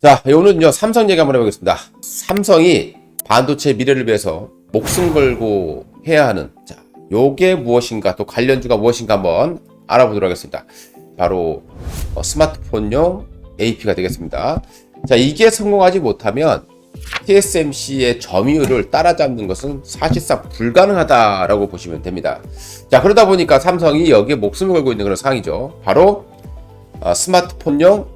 자, 오늘은요, 삼성 얘기 한번 해보겠습니다. 삼성이 반도체 미래를 위해서 목숨 걸고 해야 하는, 자, 요게 무엇인가, 또 관련주가 무엇인가 한번 알아보도록 하겠습니다. 바로 스마트폰용 AP가 되겠습니다. 자, 이게 성공하지 못하면 TSMC의 점유율을 따라잡는 것은 사실상 불가능하다라고 보시면 됩니다. 자, 그러다 보니까 삼성이 여기에 목숨을 걸고 있는 그런 상황이죠. 바로 스마트폰용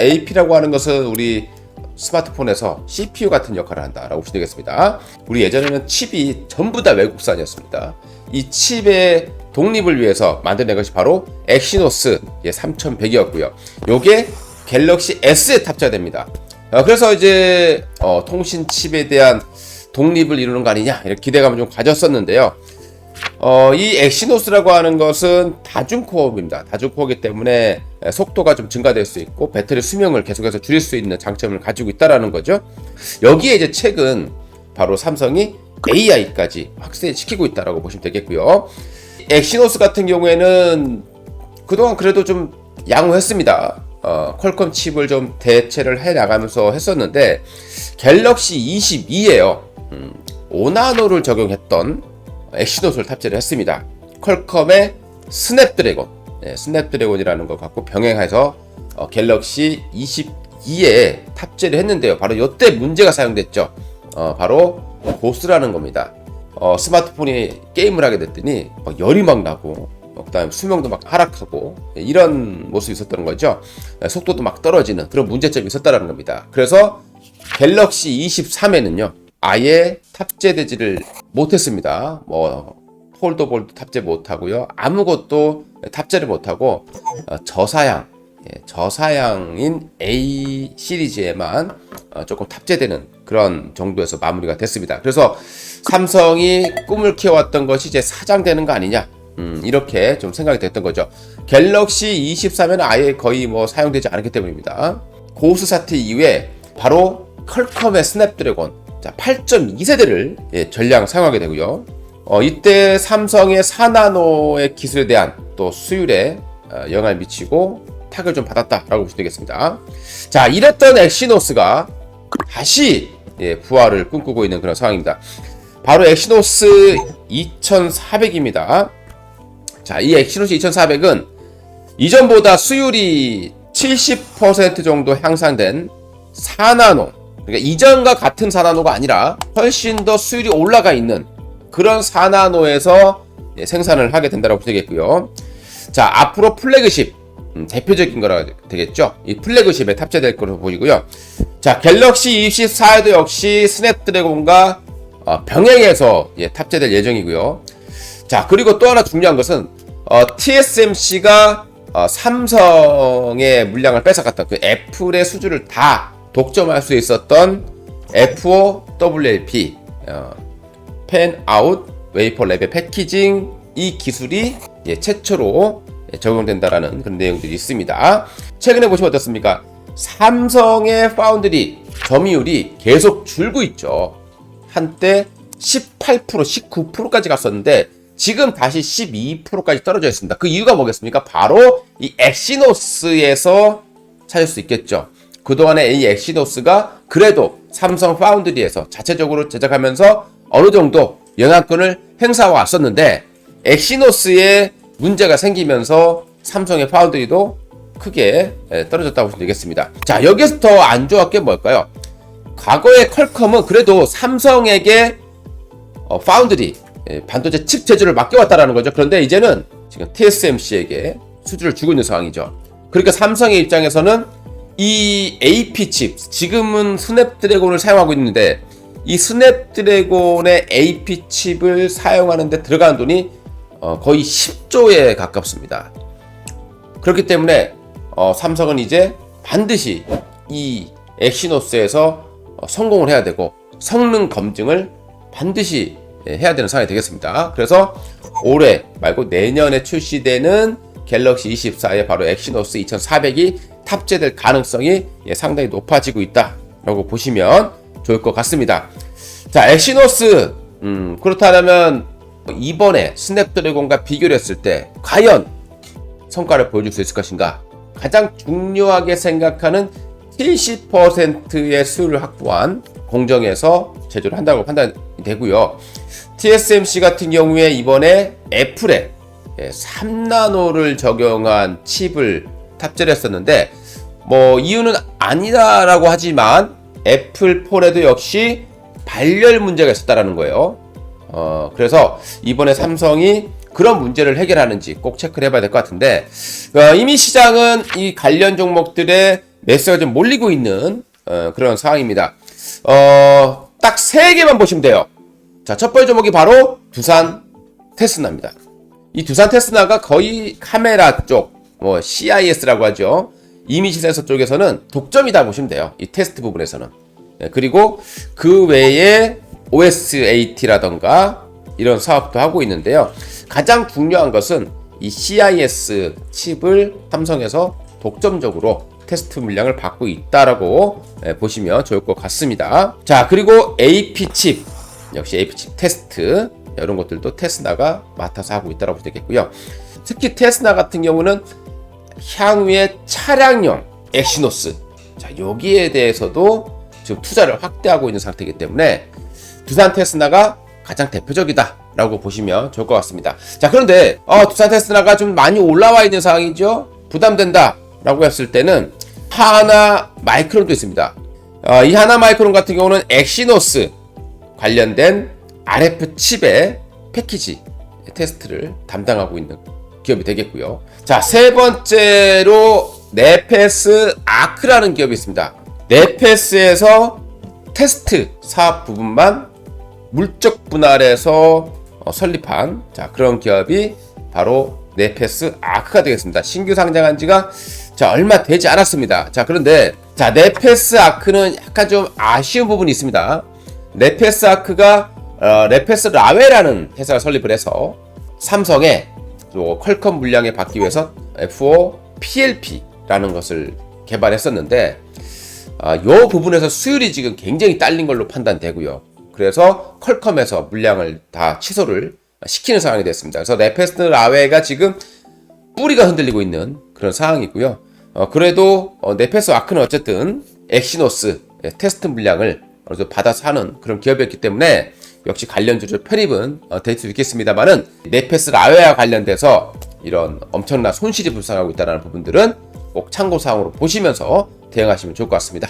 AP라고 하는 것은 우리 스마트폰에서 CPU 같은 역할을 한다라고 보시면 되겠습니다. 우리 예전에는 칩이 전부 다 외국산이었습니다. 이 칩의 독립을 위해서 만들어낸 것이 바로 엑시노스 3100이었고요. 요게 갤럭시 S에 탑재됩니다. 그래서 이제 통신 칩에 대한 독립을 이루는 거 아니냐 이렇게 기대감을 좀 가졌었는데요. 이 엑시노스라고 하는 것은 다중코어입니다. 다중코어이기 때문에 속도가 좀 증가될 수 있고 배터리 수명을 계속해서 줄일 수 있는 장점을 가지고 있다라는 거죠. 여기에 이제 최근 바로 삼성이 AI까지 확대시키고 있다라고 보시면 되겠고요. 엑시노스 같은 경우에는 그동안 그래도 좀 양호했습니다. 퀄컴 칩을 좀 대체를 해 나가면서 했었는데 갤럭시 22에요. 5나노를 적용했던 엑시노스를 탑재를 했습니다. 퀄컴의 스냅드래곤이라는 걸 갖고 병행해서 갤럭시 22에 탑재를 했는데요. 바로 이때 문제가 사용됐죠. 바로 고스라는 겁니다. 스마트폰이 게임을 하게 됐더니 열이 막 나고 그다음에 수명도 막 하락하고 이런 모습이 있었던 거죠. 속도도 막 떨어지는 그런 문제점이 있었다는 겁니다. 그래서 갤럭시 23에는요 아예 탑재되지를 못했습니다. 폴더볼도 탑재 못하고요, 아무것도 탑재를 못하고 저사양인 A 시리즈에만 조금 탑재되는 그런 정도에서 마무리가 됐습니다. 그래서 삼성이 꿈을 키워왔던 것이 이제 사장되는 거 아니냐, 이렇게 좀 생각이 됐던 거죠. 갤럭시 23에는 아예 거의 사용되지 않았기 때문입니다. 고스 사태 이후에 바로 퀄컴의 스냅드래곤 8.2세대를 전량 사용하게 되고요. 이때 삼성의 4나노의 기술에 대한 또 수율에 영향을 미치고 타격을 좀 받았다라고 보시면 되겠습니다. 자, 이랬던 엑시노스가 다시 부활을 꿈꾸고 있는 그런 상황입니다. 바로 엑시노스 2400입니다. 자, 이 엑시노스 2400은 이전보다 수율이 70% 정도 향상된 4나노, 그러니까 이전과 같은 4나노가 아니라 훨씬 더 수율이 올라가 있는 그런 4나노에서 생산을 하게 된다고 보시겠고요. 자, 앞으로 플래그십, 대표적인 거라 되겠죠. 이 플래그십에 탑재될 것으로 보이고요. 자, 갤럭시 24에도 역시 스냅드래곤과 병행해서 탑재될 예정이고요. 자, 그리고 또 하나 중요한 것은 TSMC가 삼성의 물량을 뺏어갔다. 그 애플의 수주를 다 독점할 수 있었던 FOWLP 팬아웃 웨이퍼 레벨 패키징, 이 기술이 최초로 적용된다라는 그런 내용들이 있습니다. 최근에 보시면 어떻습니까? 삼성의 파운드리 점유율이 계속 줄고 있죠. 한때 18%, 19%까지 갔었는데 지금 다시 12%까지 떨어져 있습니다. 그 이유가 뭐겠습니까? 바로 이 엑시노스에서 찾을 수 있겠죠. 그동안에 이 엑시노스가 그래도 삼성 파운드리에서 자체적으로 제작하면서 어느 정도 영향권을 행사해 왔었는데 엑시노스에 문제가 생기면서 삼성의 파운드리도 크게 떨어졌다고 보시면 되겠습니다. 자, 여기서 더 안 좋았던 게 뭘까요? 과거에 퀄컴은 그래도 삼성에게 파운드리 반도체 칩 제조를 맡겨왔다라는 거죠. 그런데 이제는 지금 TSMC에게 수주를 주고 있는 상황이죠. 그러니까 삼성의 입장에서는 이 AP 칩, 지금은 스냅드래곤을 사용하고 있는데 이 스냅드래곤의 AP 칩을 사용하는 데 들어가는 돈이 거의 10조에 가깝습니다. 그렇기 때문에 삼성은 이제 반드시 이 엑시노스에서 성공을 해야 되고 성능 검증을 반드시 해야 되는 상황이 되겠습니다. 그래서 올해 말고 내년에 출시되는 갤럭시 24에 바로 엑시노스 2400이 탑재될 가능성이 상당히 높아지고 있다라고 보시면 좋을 것 같습니다. 자, 엑시노스 그렇다면 이번에 스냅드래곤과 비교를 했을 때 과연 성과를 보여줄 수 있을 것인가? 가장 중요하게 생각하는 70%의 수율을 확보한 공정에서 제조를 한다고 판단이 되고요. TSMC 같은 경우에 이번에 애플에 3나노를 적용한 칩을 탑재를 했었는데 뭐 이유는 아니다라고 하지만 애플 폰에도 역시 발열 문제가 있었다라는 거예요. 그래서 이번에 삼성이 그런 문제를 해결하는지 꼭 체크를 해봐야 될 것 같은데 이미 시장은 이 관련 종목들의 매수가 좀 몰리고 있는 그런 상황입니다. 딱 3개만 보시면 돼요. 자, 첫 번째 종목이 바로 두산 테스나입니다. 이 두산 테스나가 거의 카메라 쪽, 뭐 CIS라고 하죠. 이미지 센서 쪽에서는 독점이다 보시면 돼요. 이 테스트 부분에서는. 그리고 그 외에 OSAT라던가 이런 사업도 하고 있는데요. 가장 중요한 것은 이 CIS 칩을 삼성에서 독점적으로 테스트 물량을 받고 있다라고 보시면 좋을 것 같습니다. 자, 그리고 AP 칩, 역시 AP 칩 테스트 이런 것들도 테스나가 맡아서 하고 있다고 되겠고요. 특히 테스나 같은 경우는 향후에 차량용 엑시노스, 자, 여기에 대해서도 지금 투자를 확대하고 있는 상태이기 때문에 두산 테스나가 가장 대표적이다라고 보시면 좋을 것 같습니다. 자, 그런데 두산 테스나가 좀 많이 올라와 있는 상황이죠. 부담된다라고 했을 때는 하나 마이크론도 있습니다. 이 하나 마이크론 같은 경우는 엑시노스 관련된 RF 칩의 패키지 테스트를 담당하고 있는 기업이 되겠고요. 자, 세 번째로 네페스 아크라는 기업이 있습니다. 네페스에서 테스트 사업 부분만 물적 분할해서 설립한 그런 기업이 바로 네페스 아크가 되겠습니다. 신규 상장한 지가 얼마 되지 않았습니다. 자, 그런데 네페스 아크는 약간 좀 아쉬운 부분이 있습니다. 네페스 아크가 네페스 라웨라는 회사를 설립을 해서 삼성의 퀄컴 물량에 받기 위해서 F5 PLP라는 것을 개발했었는데 이 부분에서 수율이 지금 굉장히 딸린 걸로 판단되고요. 그래서 퀄컴에서 물량을 다 취소를 시키는 상황이 됐습니다. 그래서 네페스 라웨가 지금 뿌리가 흔들리고 있는 그런 상황이고요. 그래도 네페스 아크는 어쨌든 엑시노스 테스트 물량을 받아서 하는 그런 기업이었기 때문에 역시 관련주주 편입은 될 수 있겠습니다만은 네페스 라웨와 관련돼서 이런 엄청난 손실이 불상하고 있다는 부분들은 꼭 참고사항으로 보시면서 대응하시면 좋을 것 같습니다.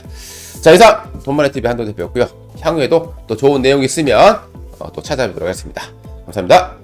자, 이상 돈마네TV 한동대표였고요. 향후에도 또 좋은 내용이 있으면 또 찾아뵙도록 하겠습니다. 감사합니다.